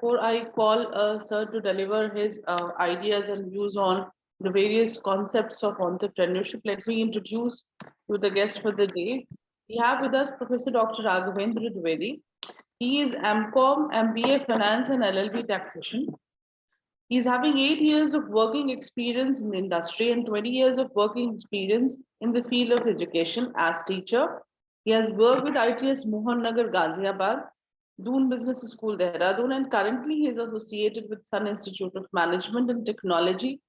Before I call Sir to deliver his ideas and views on the various concepts of entrepreneurship, let me introduce you the guest for the day. We have with us Professor Dr. Raghavendra Dwivedi. He is MCOM, MBA Finance and LLB Taxation. He is having 8 years of working experience in the industry and 20 years of working experience in the field of education as teacher. He has worked with ITS Mohan Nagar, Ghaziabad, Doon Business School, Dehradun, and currently he is associated with Sun Institute of Management and Technology,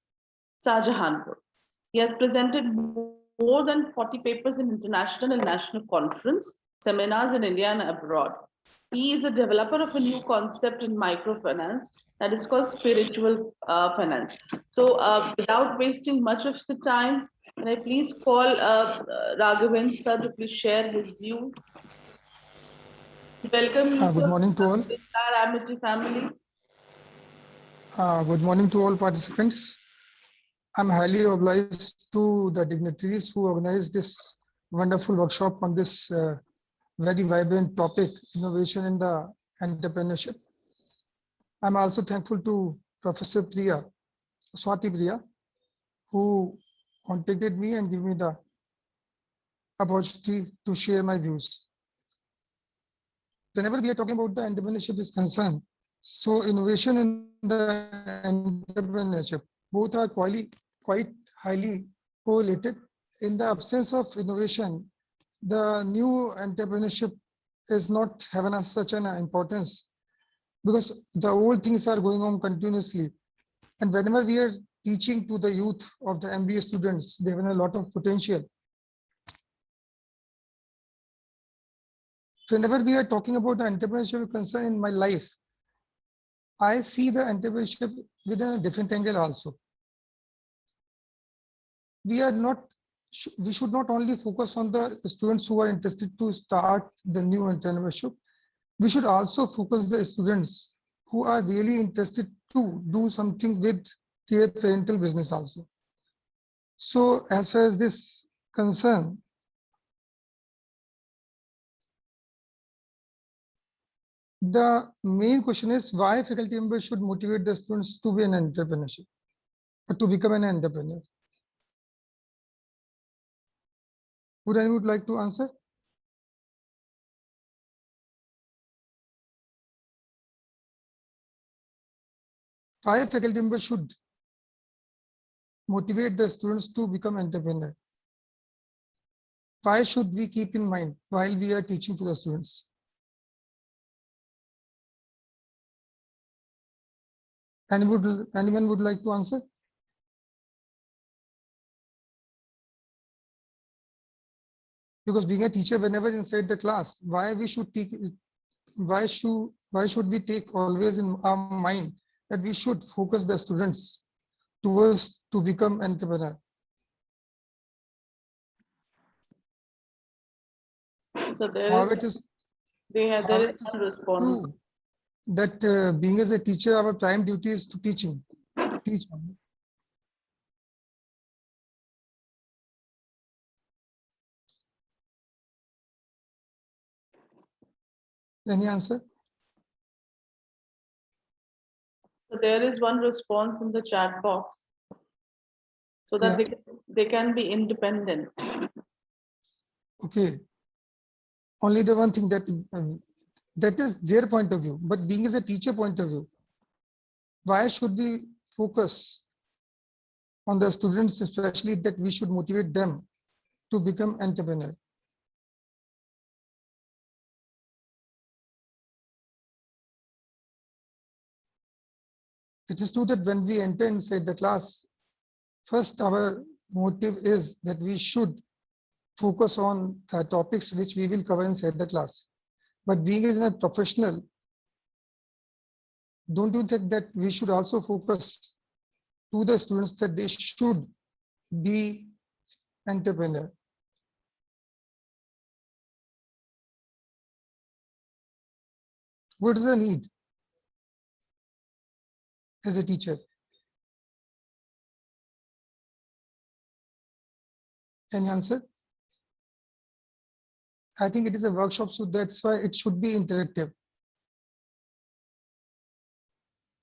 Shahjahanpur. He has presented more than 40 papers in international and national conference, seminars in India and abroad. He is a developer of a new concept in microfinance that is called spiritual finance. So, without wasting much of the time, can I please call Raghavendra sir to please share his view? Welcome you, Good sir, morning to all. to the entire Amity family. Good morning to all participants. I'm highly obliged to the dignitaries who organized this wonderful workshop on this very vibrant topic, innovation in the entrepreneurship. I'm also thankful to Professor Priya, Swati Priya, who contacted me and gave me the opportunity to share my views. Whenever we are talking about the entrepreneurship is concerned, so innovation and the entrepreneurship, both are quite highly correlated. In the absence of innovation, the new entrepreneurship is not having such an importance because the old things are going on continuously. And whenever we are teaching to the youth of the MBA students, they have a lot of potential. Whenever we are talking about the entrepreneurship concern in my life, I see the entrepreneurship with a different angle also. We should not only focus on the students who are interested to start the new entrepreneurship. We should also focus the students who are really interested to do something with their parental business also. So as far as this concern, the main question is why faculty members should motivate the students to be an entrepreneurship or to become an entrepreneur. Would anyone like to answer? Why faculty members should motivate the students to become entrepreneur? Why should we keep in mind while we are teaching to the students? Anyone would like to answer? Because being a teacher, whenever inside the class, why should we take always in our mind that we should focus the students towards to become entrepreneur? So there However, is one response. True that being as a teacher, our prime duty is to teach only. Any answer? So there is one response in the chat box so that they can be independent. Okay. Only the one thing that is their point of view, but being as a teacher point of view, why should we focus on the students, especially that we should motivate them to become entrepreneur? It is true that when we enter inside the class, first our motive is that we should focus on the topics which we will cover inside the class. But being as a professional, don't you think that we should also focus to the students that they should be entrepreneur? What is the need as a teacher? Any answer? I think it is a workshop, so that's why it should be interactive.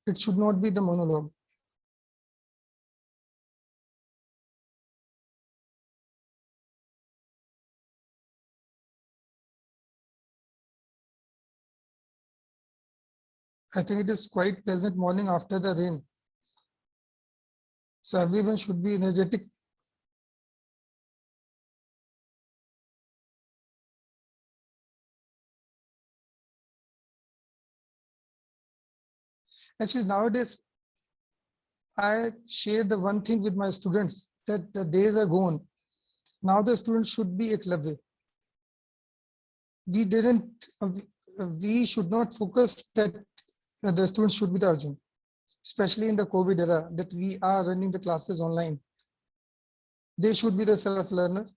It should not be the monologue. I think it is quite pleasant morning after the rain. So everyone should be energetic. Actually, nowadays, I share the one thing with my students that the days are gone. Now the students should be Eklavya. We didn't, we should not focus that the students should be the Arjun, especially in the COVID era that we are running the classes online. They should be the self-learner.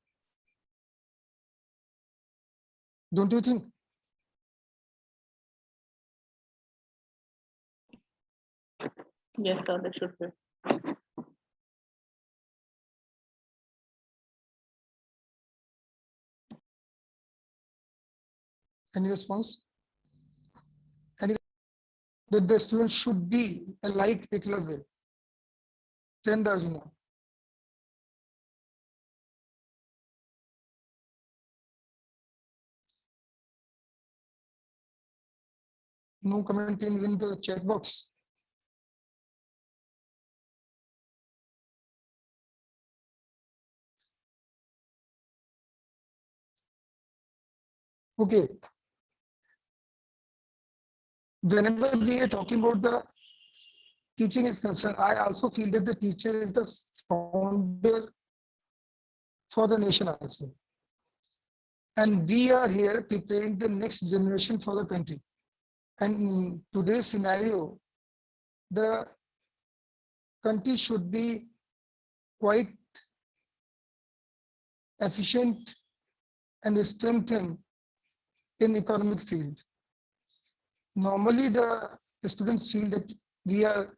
Don't you think? Yes, sir, they should be. Any response? Any that the students should be like Eklavya, then the Arjuna. No comment in even the chat box. Okay. Whenever we are talking about the teaching is concerned, I also feel that the teacher is the founder for the nation also. And we are here preparing the next generation for the country. And in today's scenario, the country should be quite efficient and strengthened in economic field. Normally, the students feel that we are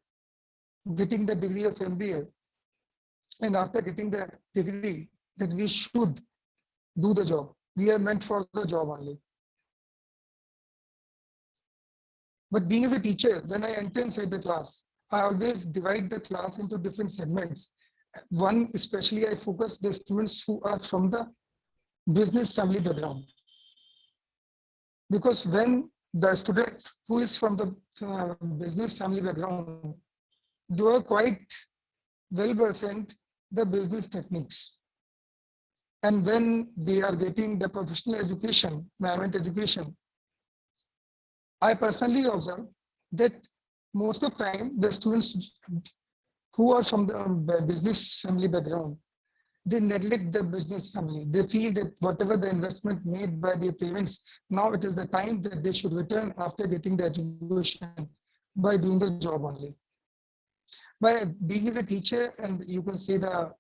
getting the degree of MBA, and after getting the degree, that we should do the job. We are meant for the job only. But being as a teacher, when I enter inside the class, I always divide the class into different segments. One, especially, I focus the students who are from the business family background. Because when the student who is from the business family background, they are quite well versed the business techniques. And when they are getting the professional education, management education, I personally observe that most of the time the students who are from the business family background, they neglect the business family. They feel that whatever the investment made by their parents, now it is the time that they should return after getting the education by doing the job only. By being as a teacher, and you can say the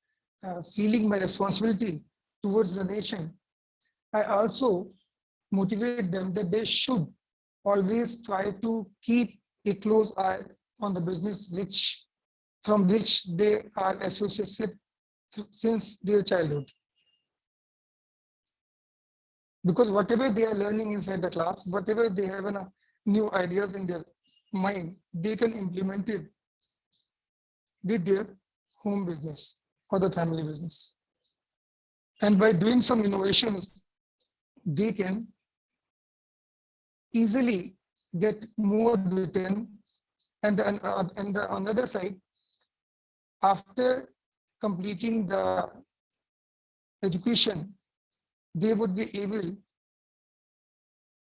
feeling my responsibility towards the nation, I also motivate them that they should always try to keep a close eye on the business from which they are associated since their childhood. Because whatever they are learning inside the class, whatever they have new ideas in their mind, they can implement it with their home business or the family business. And by doing some innovations, they can easily get more return. And on the other side, after completing the education, they would be able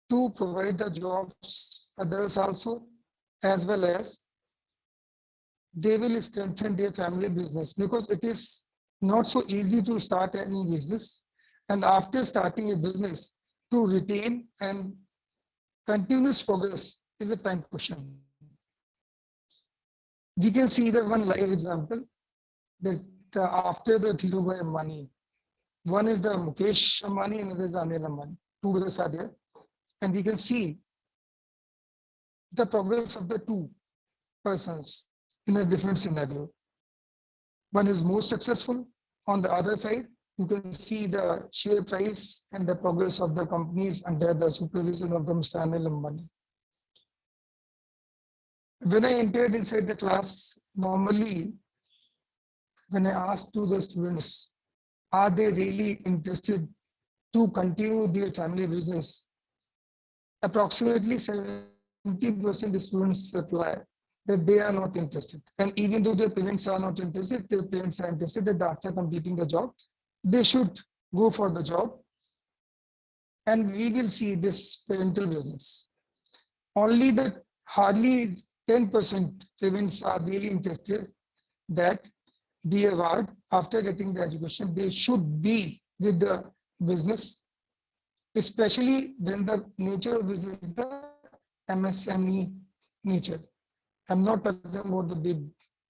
to provide the jobs others also, as well as they will strengthen their family business, because it is not so easy to start any business. And after starting a business, to retain and continuous progress is a time question. We can see the one live example that after the Dhirubhai Ambani, one is the Mukesh Ambani and another is Anil Ambani. Two brothers are there. And we can see the progress of the two persons in a different scenario. One is more successful. On the other side, you can see the share price and the progress of the companies under the supervision of the Mr. Anil Ambani. When I entered inside the class, normally when I asked to the students, are they really interested to continue their family business? Approximately 70% of students reply that they are not interested. And even though their parents are not interested, their parents are interested that after completing the job, they should go for the job and we will see this parental business. Only the hardly 10% parents are really interested that the award after getting the education, they should be with the business, especially when the nature of business is the MSME nature. I'm not talking about the big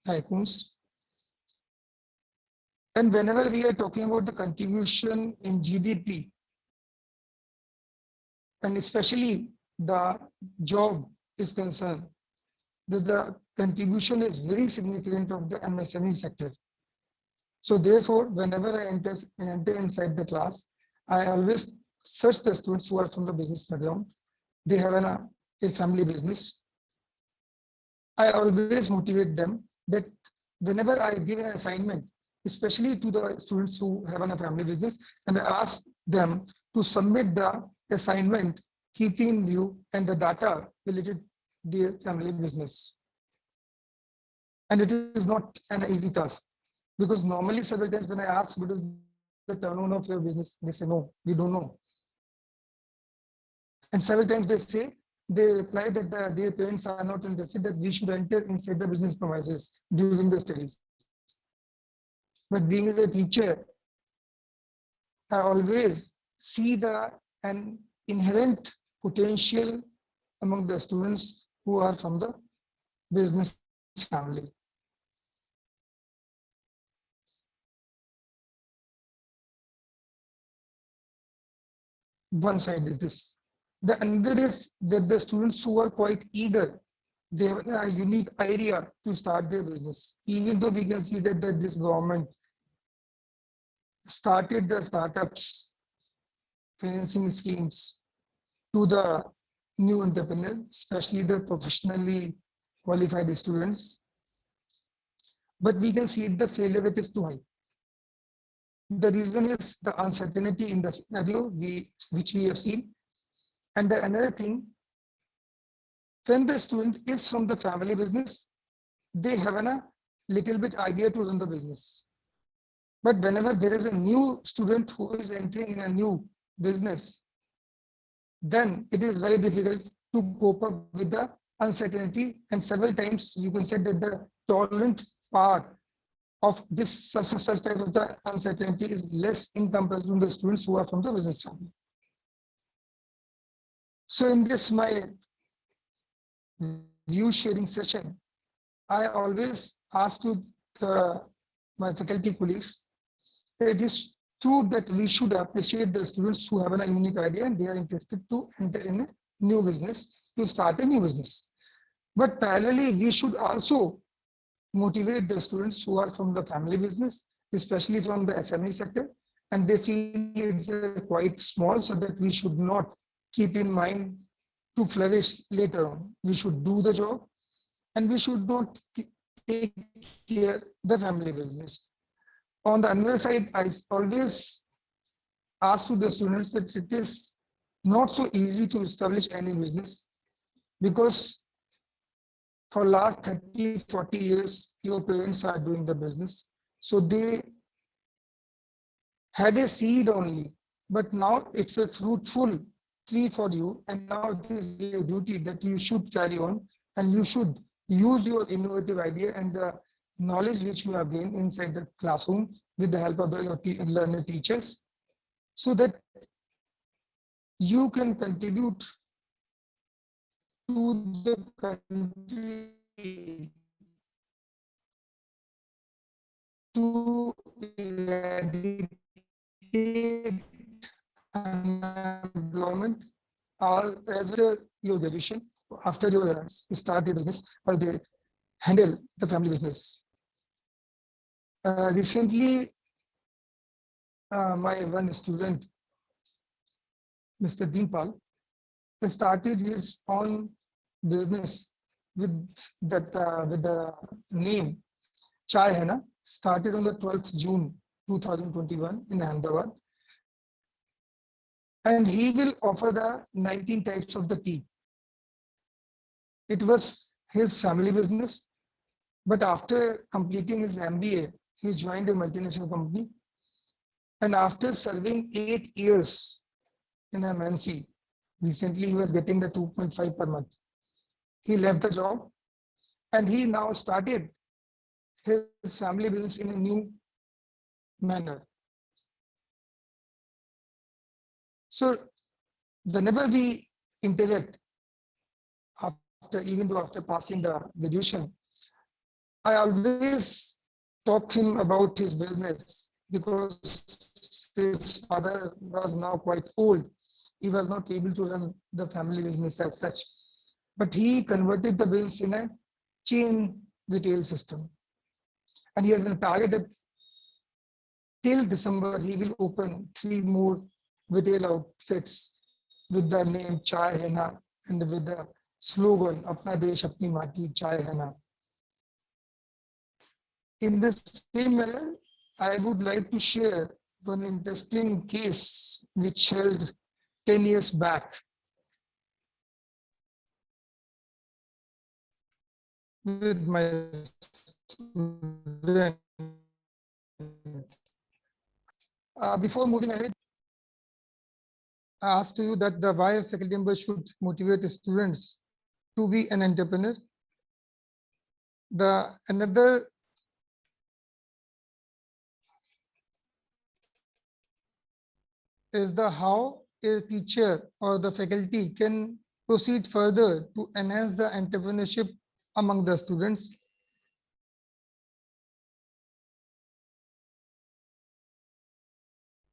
tycoons. And whenever we are talking about the contribution in GDP, and especially the job is concerned, the contribution is very significant of the MSME sector. So therefore, whenever I enter inside the class, I always search the students who are from the business background. They have a family business. I always motivate them that whenever I give an assignment, especially to the students who have a family business, and I ask them to submit the assignment, keeping in view and the data related to their family business. And it is not an easy task because normally several times when I ask what is the turnover of your business, they say no, we don't know. And several times they reply that their parents are not interested that we should enter inside the business premises during the studies. But being as a teacher, I always see an inherent potential among the students who are from the business family. One side is this. The another is that the students who are quite eager, they have a unique idea to start their business. Even though we can see that this government started the startups, financing schemes to the new entrepreneurs, especially the professionally qualified students. But we can see the failure rate is too high. The reason is the uncertainty in the scenario which we have seen. And the another thing, when the student is from the family business, they have a little bit idea to run the business. But whenever there is a new student who is entering in a new business, then it is very difficult to cope up with the uncertainty. And several times you can say that the tolerant power of this such type of the uncertainty is less in comparison to the students who are from the business family. So in this my view sharing session, I always ask to my faculty colleagues, it is true that we should appreciate the students who have a unique idea and they are interested to enter in a new business, to start a new business. But parallelly, we should also motivate the students who are from the family business, especially from the SME sector, and they feel it's quite small, so that we should not keep in mind to flourish later on. We should do the job and we should not take care the family business. On the other side, I always ask to the students that it is not so easy to establish any business because for last 30, 40 years, your parents are doing the business. So they had a seed only, but now it's a fruitful tree for you. And now it is your duty that you should carry on and you should use your innovative idea and the knowledge which you have gained inside the classroom with the help of your learner teachers, so that you can contribute to the country, to eradicate unemployment, or as well your graduation after you start the business or they handle the family business. Recently, my one student, Mr. Deanpal, started his own business with with the name Chai Henna, started on the 12th June 2021 in Ahmedabad, and he will offer the 19 types of the tea. It was his family business, but after completing his MBA, he joined a multinational company, and after serving 8 years in MNC, recently he was getting the 2.5 per month. He left the job and he now started his family business in a new manner. So whenever we interact, even though after passing the graduation, I always talk him about his business because his father was now quite old. He was not able to run the family business as such, but he converted the business in a chain retail system. And he has a target that till December, he will open 3 more retail outlets with the name Chai Henna and with the slogan Apna Desh Apni Mati Chai Henna. In the same manner, I would like to share one interesting case which held 10 years back. With my student. Before moving ahead, I asked you that the why a faculty member should motivate students to be an entrepreneur. The another is the how a teacher or the faculty can proceed further to enhance the entrepreneurship among the students.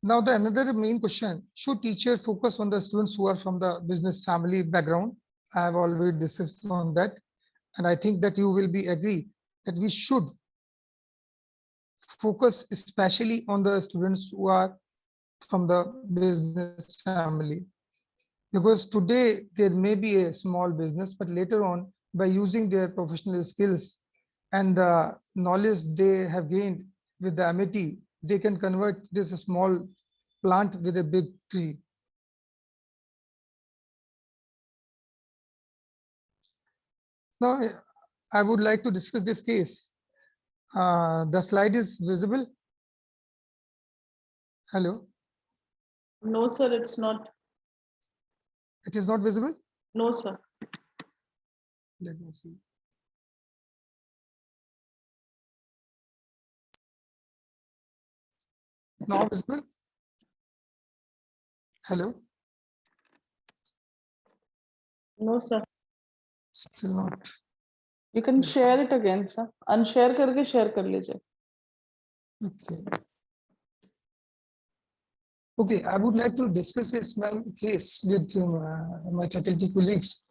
Now, the another main question, should teacher focus on the students who are from the business family background? I have already discussed on that, and I think that you will be agree that we should focus especially on the students who are from the business family, because today there may be a small business, but later on, by using their professional skills and the knowledge they have gained with the MIT, they can convert this small plant with a big tree. Now, I would like to discuss this case. The slide is visible. Hello, No, sir, it's not. it is not visible. No, sir. Let me see. Now visible. Hello, No, sir. still not. You can share it again, sir. Unshare करके share कर लीजिए. Okay. Okay, I would like to discuss a small case with my faculty colleagues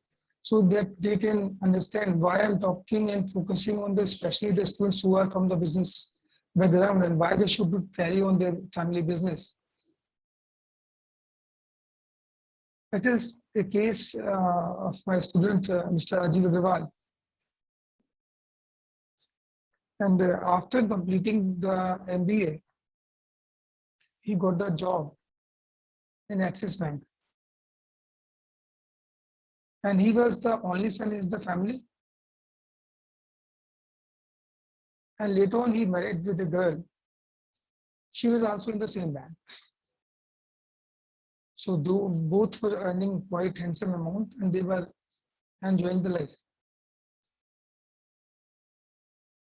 so that they can understand why I'm talking and focusing on the especially the students who are from the business background and why they should carry on their family business. It is a case of my student, Mr. Rajiv Agarwal. And after completing the MBA, he got the job in Axis Bank. And he was the only son in the family. And later on, he married with a girl. She was also in the same bank. So both were earning quite handsome amount and they were enjoying the life.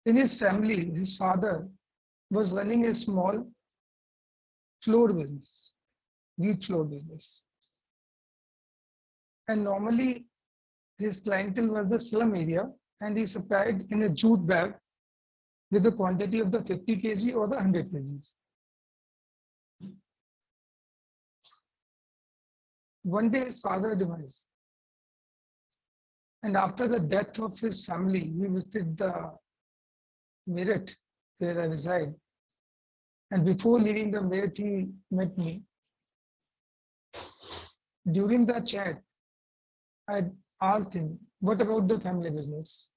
In his family, his father was running a small floor business, wheat floor business. And normally his clientele was the slum area and he supplied in a jute bag with the quantity of the 50 kg or the 100 kgs. One day his father demised. And after the death of his family, he visited the Meerut where I reside. And before leaving the Meerut, he met me. During the chat, I asked him what about the family business?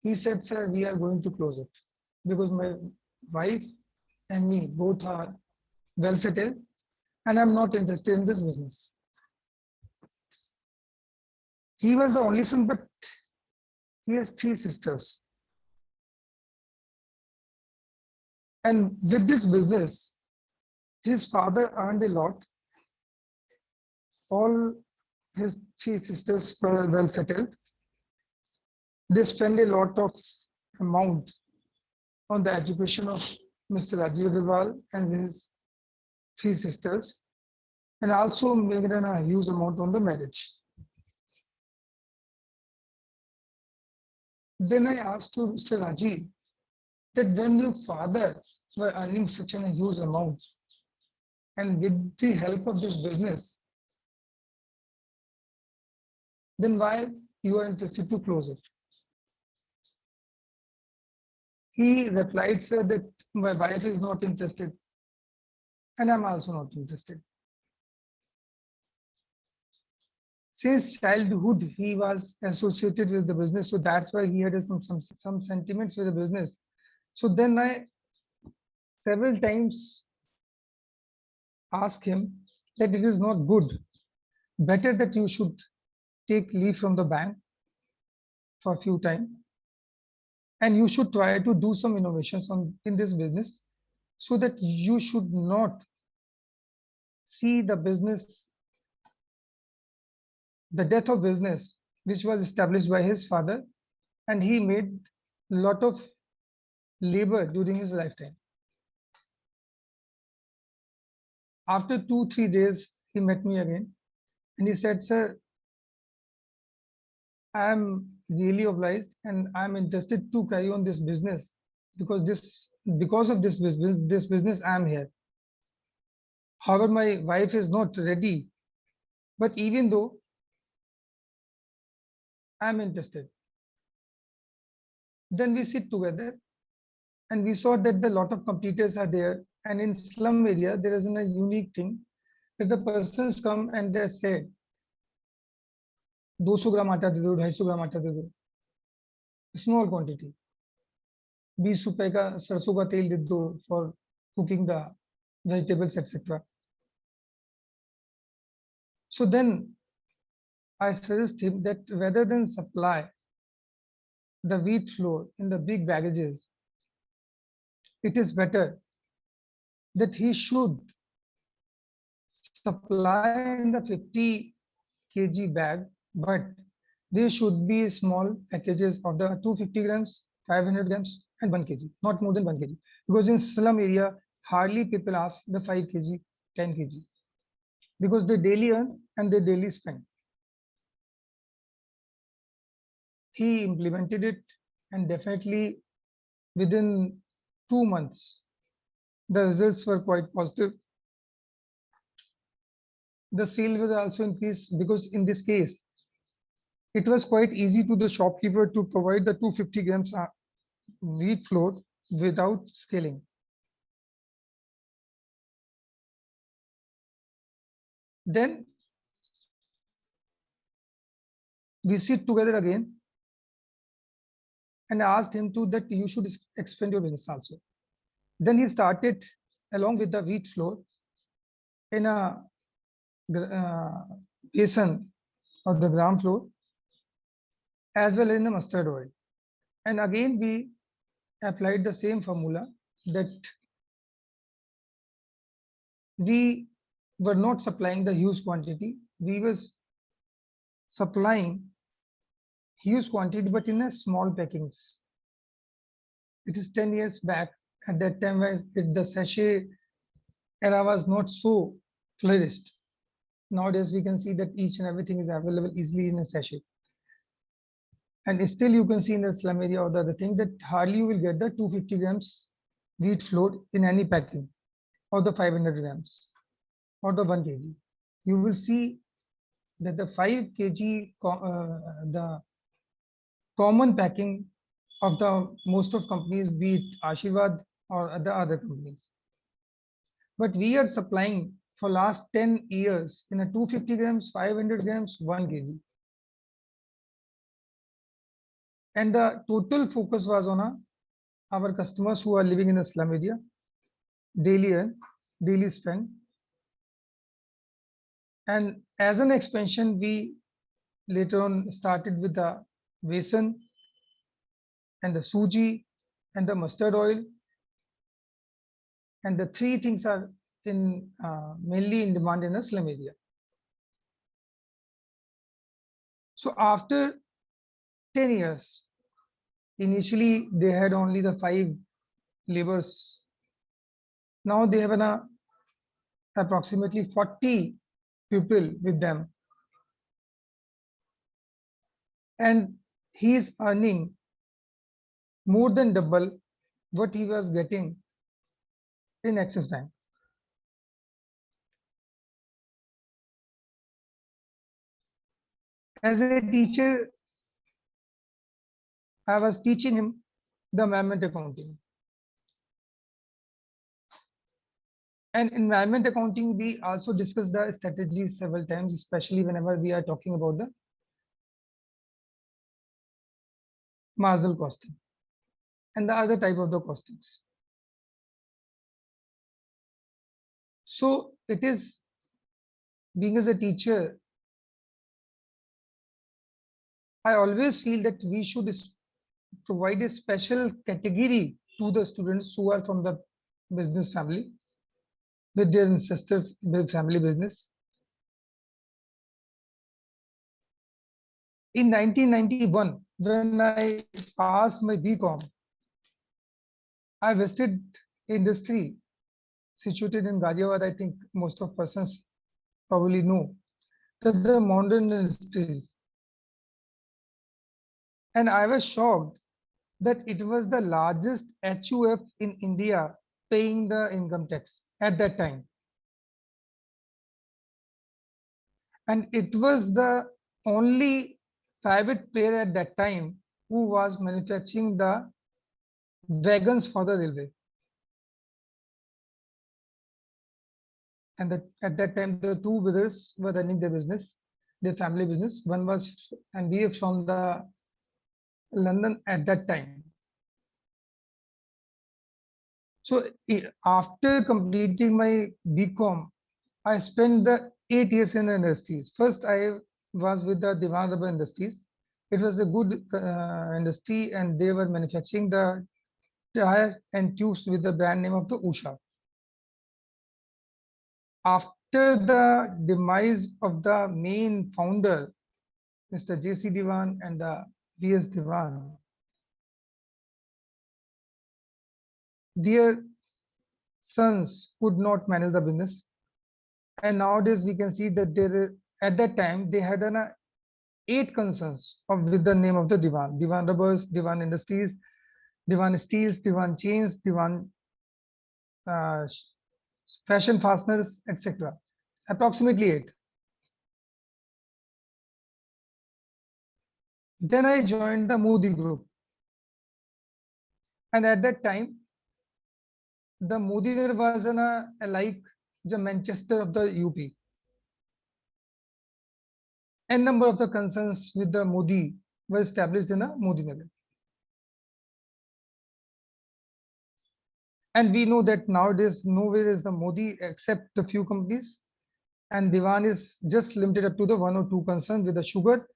He said, sir, we are going to close it because my wife and me both are well settled and I'm not interested in this business. He was the only son, but he has 3 sisters. And with this business, his father earned a lot. All his 3 sisters were well settled. They spend a lot of amount on the education of Mr. Rajiv Agarwal and his 3 sisters, and also made a huge amount on the marriage. Then I asked to Mr. Rajiv that when your father were earning such a huge amount, and with the help of this business, then why you are interested to close it? He replied, sir, that my wife is not interested and I'm also not interested. Since childhood, he was associated with the business, so that's why he had some sentiments with the business. So then I several times asked him that it is not good. Better that you should take leave from the bank for a few time, and you should try to do some innovations in this business, so that you should not see the business, the death of business, which was established by his father, and he made a lot of labor during his lifetime. After 2-3 days, he met me again and he said, sir, I am really obliged and I'm interested to carry on this business because of this business I am here. However, my wife is not ready, but even though I am interested, then we sit together and we saw that a lot of competitors are there, and in slum area there is a unique thing that the persons come and they say 200 ग्राम आटा दे दो, 250 ग्राम आटा दे दो, small quantity, 20 रुपए का सरसों का तेल दे दो for cooking the vegetables, etc. So then I suggest him that rather than supply the wheat flour in the big baggages, it is better that he should supply in the 50 kg bag, but there should be small packages of the 250 grams, 500 grams, and 1 kg, not more than 1 kg. Because in slum area, hardly people ask the 5 kg, 10 kg, because they daily earn and they daily spend. He implemented it, and definitely within 2 months, the results were quite positive. The sale was also increased because in this case, it was quite easy to the shopkeeper to provide the 250 grams wheat flour without scaling. Then we sit together again and I asked him to that you should expand your business also. Then he started along with the wheat flour in a basin of the gram flour as well in the mustard oil. And again we applied the same formula that we were not supplying the huge quantity. We was supplying huge quantity but in a small packings. It is 10 years back. At that time when the sachet era was not so flourished. Nowadays we can see that each and everything is available easily in a sachet. And still you can see in the slum area or the other thing that hardly you will get the 250 grams wheat flour in any packing, or the 500 grams or the 1 kg. You will see that the 5 kg the common packing of the most of companies, be it Ashirwad or the other companies. But we are supplying for last 10 years in a 250 grams, 500 grams, 1 kg. And the total focus was on our customers who are living in the slum area, daily earn, daily spend. And as an expansion, we later on started with the besan and the suji and the mustard oil. And the three things are in mainly in demand in the slum area. So after 10 years, initially they had only the 5 laborers. Now they have approximately 40 people with them. And he is earning more than double what he was getting in Axis Bank. As a teacher, I was teaching him the environment accounting. And environment accounting, we also discussed the strategies several times, especially whenever we are talking about the marginal costing and the other type of the costings. So it is, being as a teacher, I always feel that we should provide a special category to the students who are from the business family with their ancestor family business. In 1991, when I passed my BCom, I visited industry situated in Ghaziabad. I think most of persons probably know that the modern industries. And I was shocked that it was the largest HUF in India paying the income tax at that time. And it was the only private player at that time who was manufacturing the wagons for the railway. And at that time, the two brothers were running their business, their family business. One was MBA from the London at that time. So after completing my BCom, I spent the 8 years in the industries. First, I was with the Diwan Rubber Industries. It was a good industry, and they were manufacturing the tire and tubes with the brand name of the Usha. After the demise of the main founder, Mr. J.C. Diwan and the V.S. Diwan, their sons could not manage the business. And nowadays we can see that there, at that time, they had 8 concerns with the name of the Diwan. Diwan Rubbers, Diwan Industries, Diwan Steels, Diwan Chains, Diwan Fashion Fasteners, etc. Approximately 8. Then I joined the Modi Group. And at that time, the Modi was like the Manchester of the UP. N number of the concerns with the Modi were established in a Modi Nagar. And we know that nowadays nowhere is the Modi except the few companies, and Diwan is just limited up to the 1 or 2 concerns with the sugar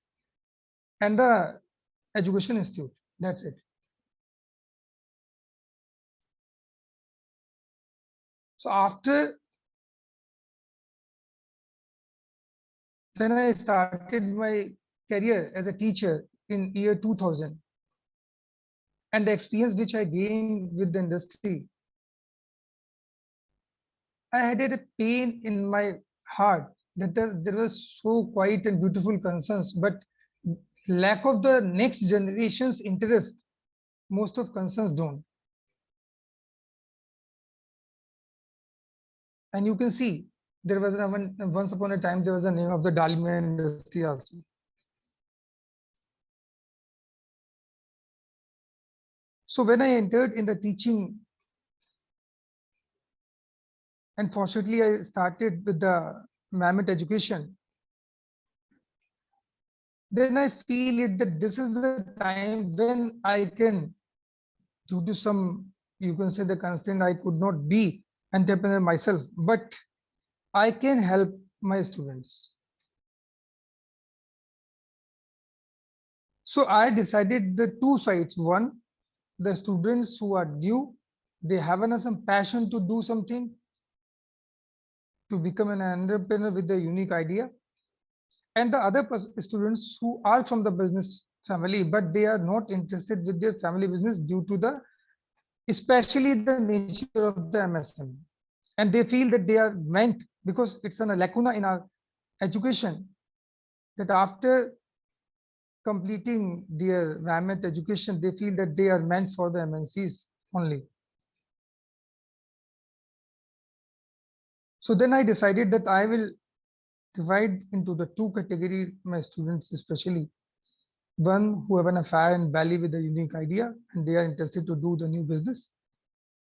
and the education institute. That's it. So after, when I started my career as a teacher in year 2000, and the experience which I gained with the industry, I had a pain in my heart that there was so quiet and beautiful concerns, but lack of the next generation's interest, most of concerns don't. And you can see there was once upon a time there was a name of the Dalmia industry also. So when I entered in the teaching, and fortunately I started with the environment education, then I feel it that this is the time when I can, due to some, you can say the constraint, I could not be entrepreneur myself, but I can help my students. So I decided the two sides. One, the students who are new, they have some passion to do something, to become an entrepreneur with a unique idea. And the other students who are from the business family, but they are not interested with their family business due to the, especially the nature of the MSME. And they feel that they are meant, because it's a lacuna in our education, that after completing their environment education, they feel that they are meant for the MNCs only. So then I decided that I will divide into the two categories my students, especially one who have an affair and belly with a unique idea and they are interested to do the new business.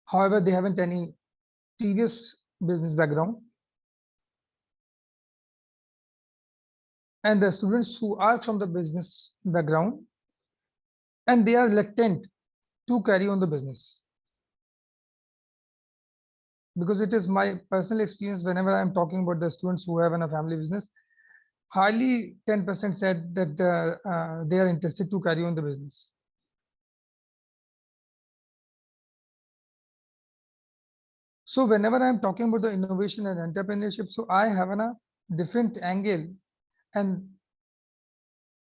However, they haven't any previous business background. And the students who are from the business background and they are reluctant to carry on the business. Because it is my personal experience, whenever I'm talking about the students who have a family business, hardly 10% said that they are interested to carry on the business. So whenever I'm talking about the innovation and entrepreneurship, so I have a different angle. And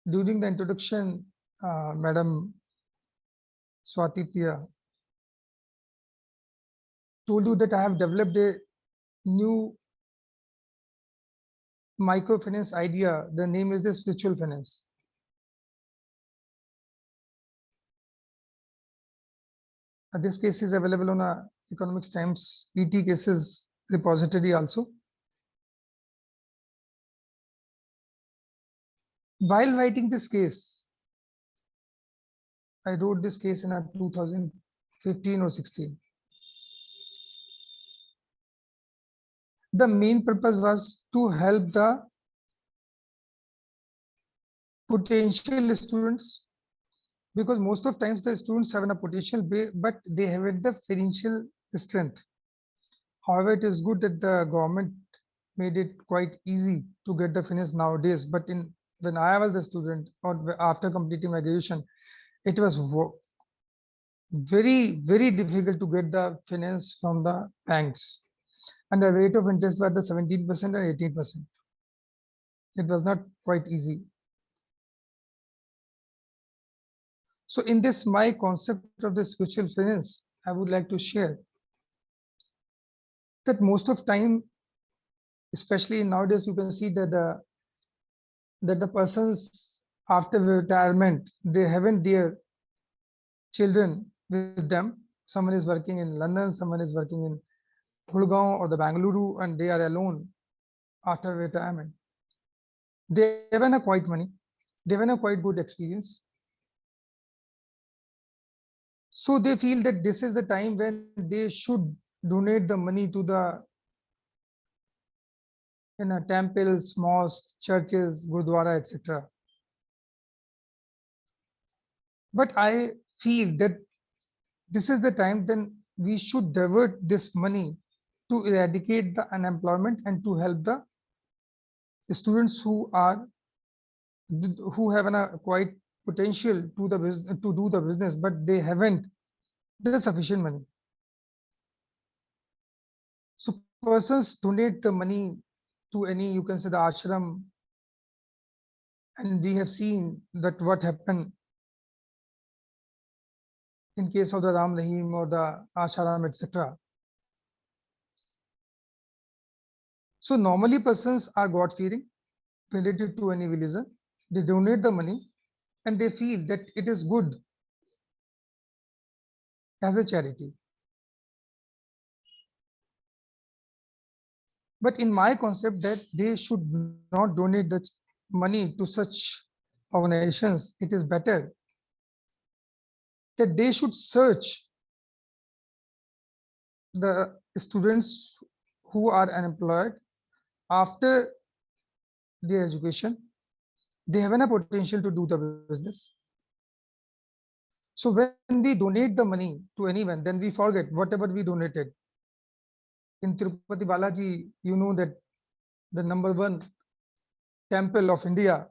during the introduction, Madam Swati Priya told you that I have developed a new microfinance idea. The name is the spiritual finance. This case is available on a Economics Times ET cases repository also. While writing this case, I wrote this case in 2015 or 16. The main purpose was to help the potential students, because most of times the students have a potential, but they haven't the financial strength. However, it is good that the government made it quite easy to get the finance nowadays. But when I was a student or after completing my graduation, it was very difficult to get the finance from the banks. And the rate of interest was the 17% and 18%. It was not quite easy. So in this, my concept of the spiritual finance, I would like to share that most of time, especially nowadays, you can see that the persons after retirement, they haven't their children with them. Someone is working in London, someone is working in Gurgaon or the Bangalore, and they are alone after retirement. They have a quite money, they have a quite good experience. So they feel that this is the time when they should donate the money to the temples, mosques, churches, gurdwara, etc. But I feel that this is the time then we should divert this money to eradicate the unemployment and to help the students who have a quite potential to the business, to do the business, but they haven't the sufficient money. So persons donate the money to any, you can say, the ashram, and we have seen that what happened in case of the Ram Rahim or the Asharam, etc. So normally persons are God-fearing related to any religion. They donate the money and they feel that it is good as a charity. But in my concept that they should not donate the money to such organizations, it is better that they should search the students who are unemployed after their education, they have a potential to do the business. So when we donate the money to anyone, then we forget whatever we donated. In Tirupati Balaji, you know that the number one temple of India.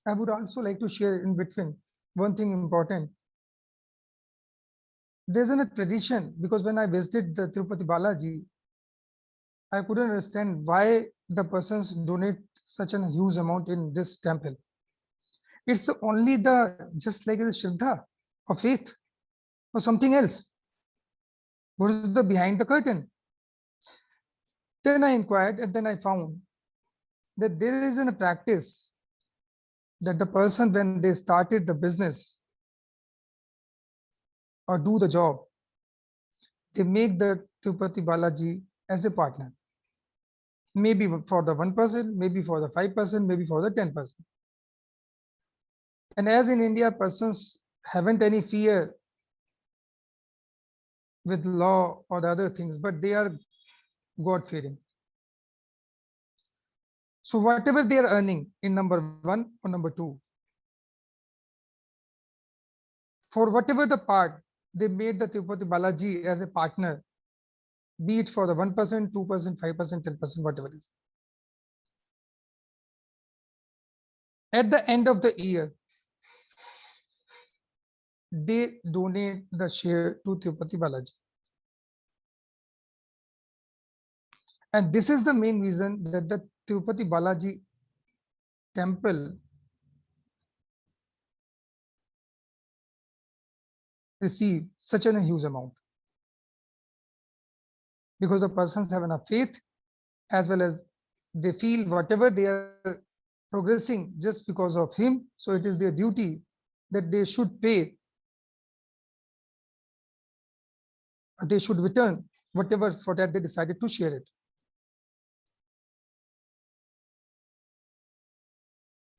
I would also like to share in between one thing important. There's a tradition, because when I visited the Tirupati Balaji, I couldn't understand why the persons donate such a huge amount in this temple. It's only the just like the Shraddha or faith or something else. What is the behind the curtain? Then I inquired and then I found that there is a practice that the person, when they started the business or do the job, they make the Tirupati Balaji as a partner. Maybe for the 1%, maybe for the 5%, maybe for the 10%. And as in India, persons haven't any fear with law or the other things, but they are God-fearing. So whatever they are earning in number 1 or number 2, for whatever the part, they made the Tirupati Balaji as a partner, be it for the 1%, 2%, 5%, 10%, whatever it is. At the end of the year, they donate the share to Tirupati Balaji. And this is the main reason that the Tirupati Balaji temple receive such a huge amount. Because the persons have enough faith, as well as they feel whatever they are progressing just because of him, so it is their duty that they should pay, they should return whatever for that they decided to share it.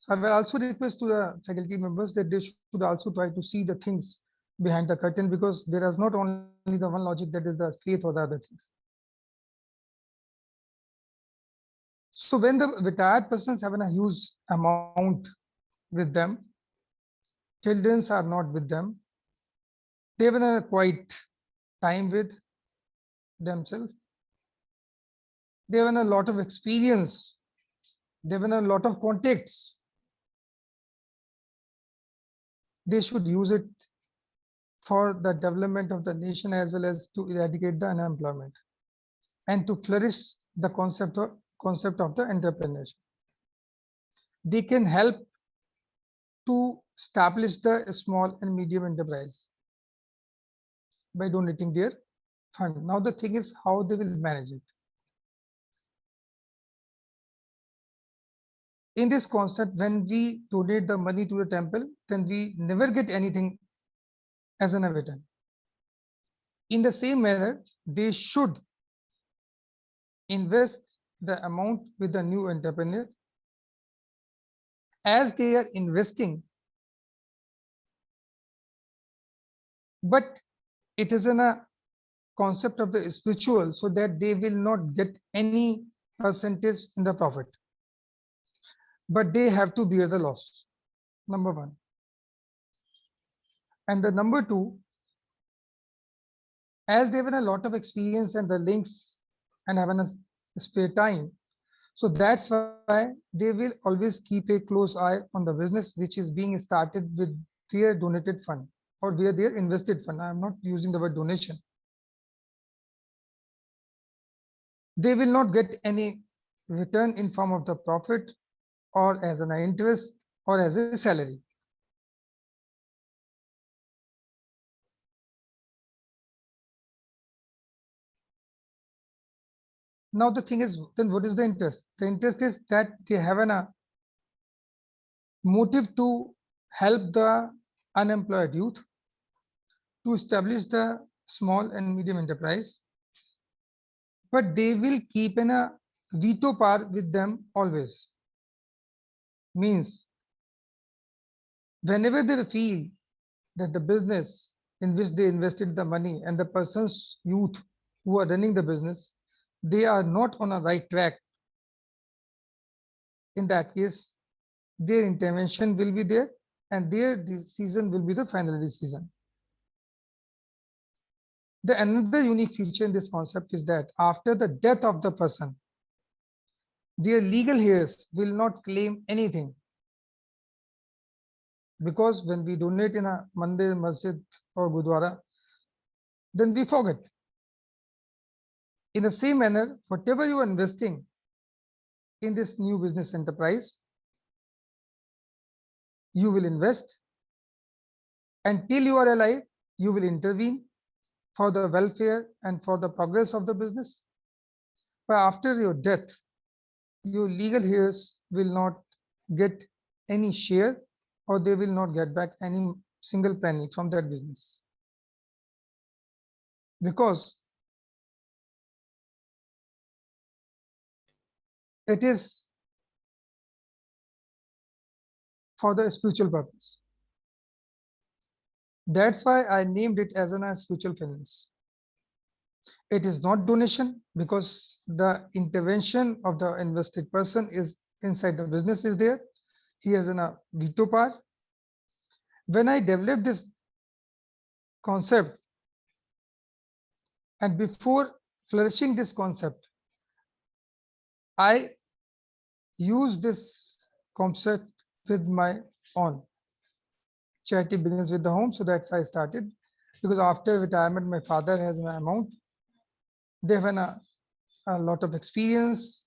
So I will also request to the faculty members that they should also try to see the things behind the curtain, because there is not only the one logic, that is the faith or the other things. So when the retired persons have a huge amount with them, children are not with them, they have a quiet time with themselves, they have a lot of experience, they have a lot of contacts, they should use it for the development of the nation, as well as to eradicate the unemployment and to flourish the concept of the entrepreneurship. They can help to establish the small and medium enterprise by donating their fund. Now the thing is how they will manage it. In this concept, when we donate the money to the temple, then we never get anything as an return. In the same manner, they should invest the amount with the new entrepreneur. As they are investing, but it is in a concept of the spiritual, so that they will not get any percentage in the profit, but they have to bear the loss, number 1. And the number 2, as they have a lot of experience and the links and have a spare time, so that's why they will always keep a close eye on the business which is being started with their donated fund or where their invested fund. I am not using the word donation. They will not get any return in form of the profit or as an interest or as a salary. Now the thing is, then what is the interest? The interest is that they have a motive to help the unemployed youth, to establish the small and medium enterprise, but they will keep in a veto power with them always. Means whenever they feel that the business in which they invested the money and the person's youth who are running the business, they are not on a right track, in that case, their intervention will be there and their decision will be the final decision. The another unique feature in this concept is that after the death of the person, their legal heirs will not claim anything. Because when we donate in a mandir, masjid or gurdwara, then we forget. In the same manner, whatever you are investing in this new business enterprise, you will invest. Until you are alive, you will intervene for the welfare and for the progress of the business. But after your death, your legal heirs will not get any share or they will not get back any single penny from that business. Because it is for the spiritual purpose. That's why I named it as a spiritual finance. It is not donation because the intervention of the invested person is inside the business is there. He has a veto power. When I developed this concept and before flourishing this concept, I use this concept with my own charity business with the home. So that's how I started. Because after retirement, my father has my amount. They have a lot of experience.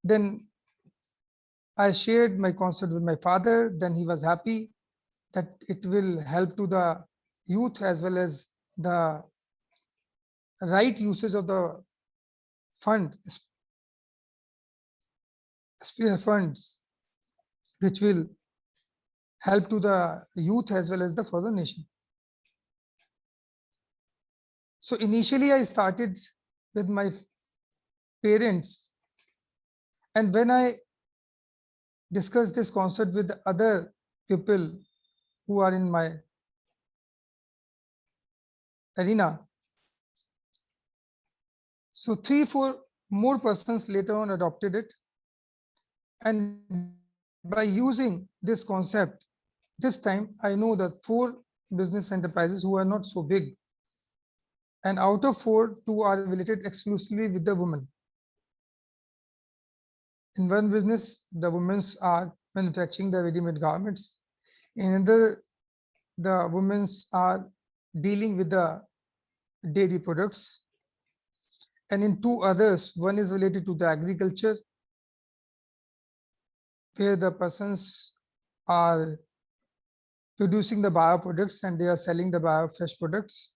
Then I shared my concept with my father. Then he was happy that it will help to the youth as well as the right usage of the fund, spare funds, which will help to the youth as well as the further nation. So initially I started with my parents, and when I discussed this concept with other people who are in my arena, so 3-4 more persons later on adopted it. And by using this concept, this time I know that 4 business enterprises who are not so big, and out of 4, 2 are related exclusively with the women. In one business, the women are manufacturing the ready-made garments. In another, the women are dealing with the dairy products. And in 2 others, one is related to the agriculture, where the persons are producing the bio products and they are selling the bio fresh products.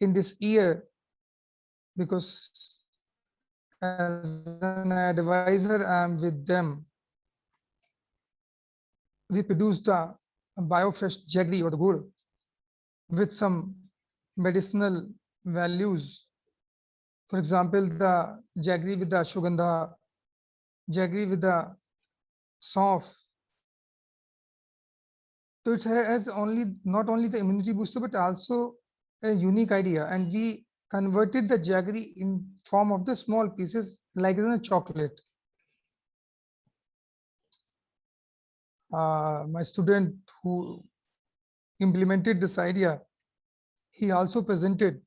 In this year, because as an advisor, I am with them, we produce the bio fresh jaggery or the gur with some medicinal values. For example, the jaggery with the ashwagandha, jaggery with the sauf. So it has not only the immunity booster, but also a unique idea. And we converted the jaggery in form of the small pieces like in a chocolate. My student who implemented this idea, he also presented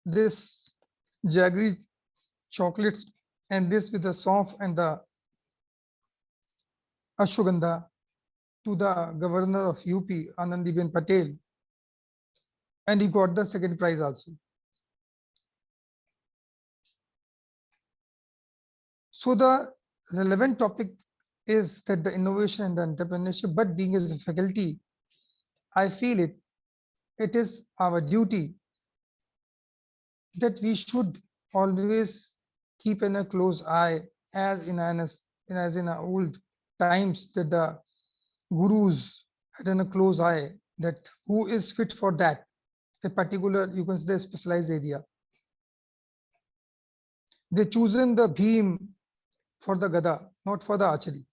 this jaggery chocolates and this with the sauf and the ashwagandha to the governor of UP, Anandiben Patel, and he got the second prize also. So the relevant topic is that the innovation and the entrepreneurship, but being as a faculty, I feel it is our duty that we should always keep in a close eye, as in old times that the gurus had in a close eye that who is fit for that, a particular, you can say, specialized area. They chosen the Bhim for the Gada, not for the archery.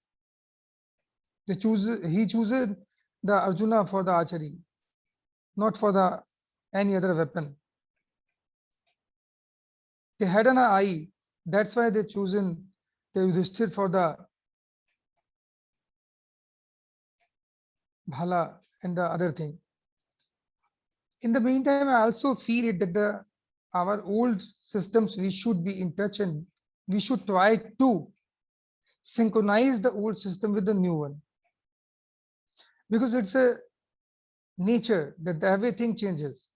He chooses the Arjuna for the archery, not for the any other weapon. They had an eye, that's why they chosen the Yudhishthir for the Bhala and the other thing. In the meantime, I also feel it that our old systems, we should be in touch and we should try to synchronize the old system with the new one, because it's a nature that everything changes.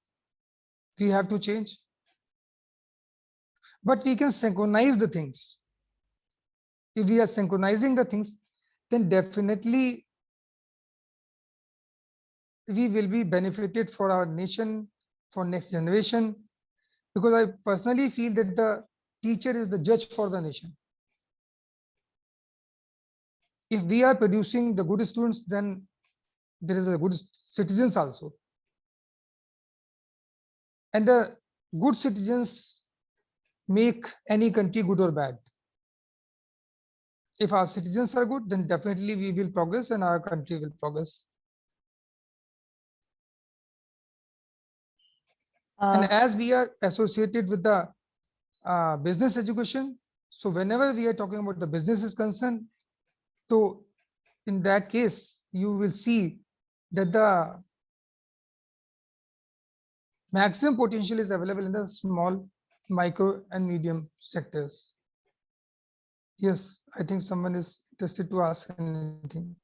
We have to change, but we can synchronize the things. If we are synchronizing the things, then definitely we will be benefited for our nation, for next generation, because I personally feel that the teacher is the judge for the nation. If we are producing the good students, then there is a good citizens also. And the good citizens make any country good or bad. If our citizens are good, then definitely we will progress and our country will progress. And as we are associated with the business education, so whenever we are talking about the business is concerned, so in that case, you will see that the maximum potential is available in the small, micro and medium sectors. Yes, I think someone is interested to ask anything.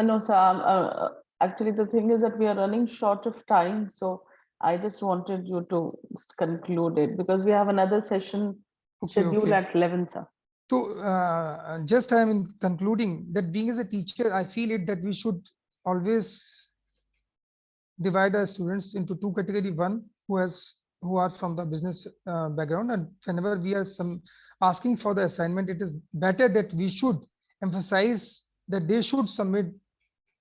No, sir. Actually, the thing is that we are running short of time, so I just wanted you to conclude it because we have another session scheduled at 11, sir. So just I am concluding that being as a teacher, I feel it that we should always divide our students into two categories. One who are from the business background, and whenever we are asking for the assignment, it is better that we should emphasize that they should submit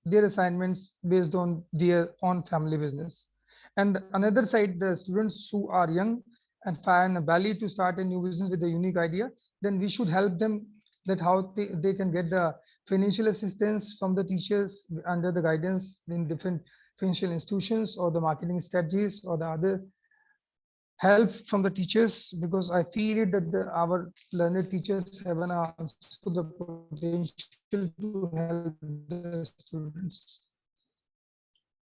their assignments based on their own family business. And another side, the students who are young and find a value to start a new business with a unique idea, then we should help them that how they can get the financial assistance from the teachers under the guidance in different financial institutions, or the marketing strategies, or the other help from the teachers, because I feel it that our learned teachers have an also the potential to help the students.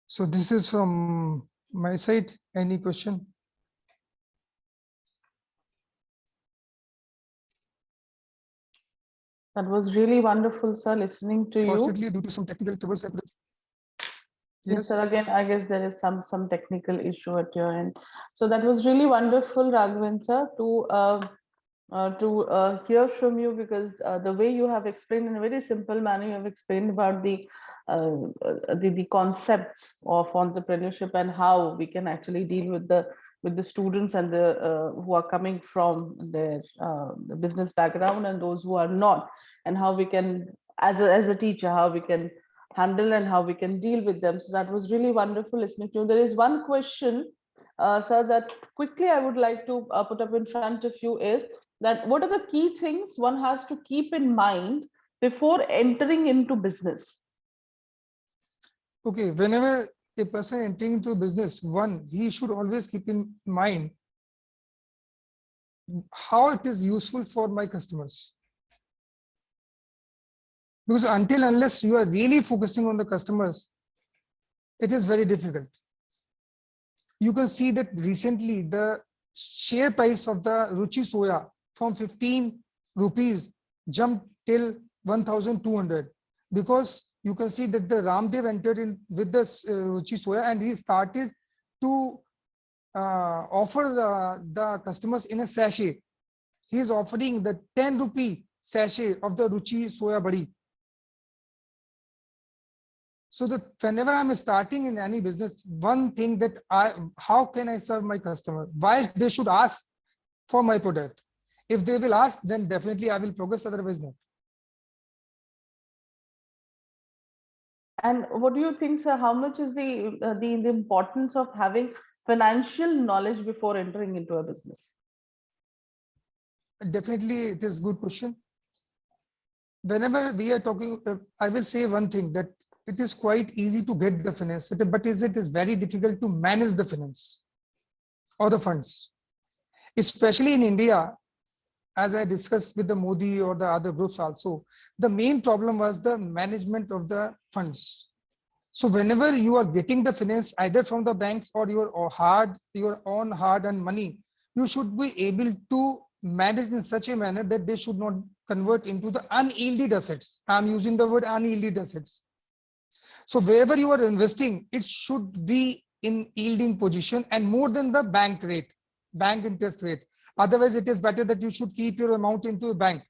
So this is from my side. Any question? That was really wonderful, sir, listening to you. Fortunately, due to some technical troubles, Yes, sir. Again, I guess there is some technical issue at your end. So that was really wonderful, Raghavan, sir, to hear from you, because the way you have explained in a very simple manner, you have explained about the concepts of entrepreneurship and how we can actually deal with the students and the who are coming from their business background and those who are not, and how we can, as a teacher, how we can handle and how we can deal with them. So that was really wonderful listening to you. There is one question, sir, that quickly I would like to put up in front of you is that what are the key things one has to keep in mind before entering into business? Okay, whenever a person entering into a business, one, he should always keep in mind how it is useful for my customers. Because unless you are really focusing on the customers, it is very difficult. You can see that recently the share price of the Ruchi Soya from 15 rupees jumped till 1,200, because you can see that the Ramdev entered in with the Ruchi Soya and he started to offer the customers in a sachet. He is offering the 10 rupee sachet of the Ruchi Soya Badi. So that whenever I'm starting in any business, one thing that how can I serve my customer? Why they should ask for my product? If they will ask, then definitely I will progress, otherwise not. And what do you think, sir? How much is the importance of having financial knowledge before entering into a business? Definitely, it is a good question. Whenever we are talking, I will say one thing, that it is quite easy to get the finance, but it is very difficult to manage the finance or the funds. Especially in India, as I discussed with the Modi or the other groups also, the main problem was the management of the funds. So whenever you are getting the finance either from the banks or your own hard earned money, you should be able to manage in such a manner that they should not convert into the unyielded assets. I'm using the word unyielded assets. So wherever you are investing, it should be in yielding position and more than the bank rate, bank interest rate. Otherwise, it is better that you should keep your amount into a bank.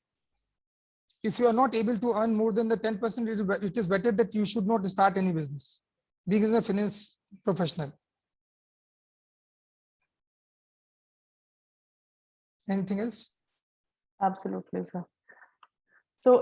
If you are not able to earn more than the 10%, it is better that you should not start any business, being a finance professional. Anything else? Absolutely, sir. So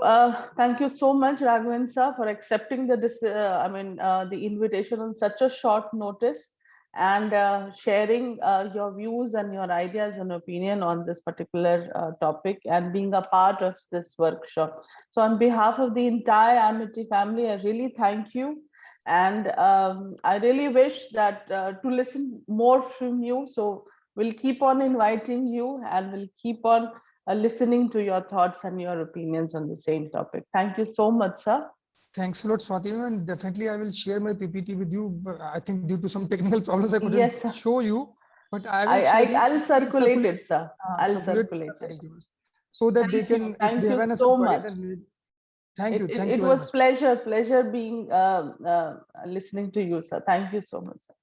thank you so much, Raghavan sir, for accepting the invitation on such a short notice and sharing your views and your ideas and opinion on this particular topic and being a part of this workshop. So on behalf of the entire Amity family, I really thank you. And I really wish that to listen more from you. So we'll keep on inviting you and we'll keep on listening to your thoughts and your opinions on the same topic. Thank you so much, sir. Thanks a lot, Swati, and definitely I will share my PPT with you. But I think due to some technical problems, I couldn't Yes, sir. show you, but I will share you. I'll circulate it, sir. I'll Circulate circulate it. so that they Thank you. can, if Thank they you have any so query, much. then thank you. Thank It you very was much. pleasure being listening to you, sir. Thank you so much, sir.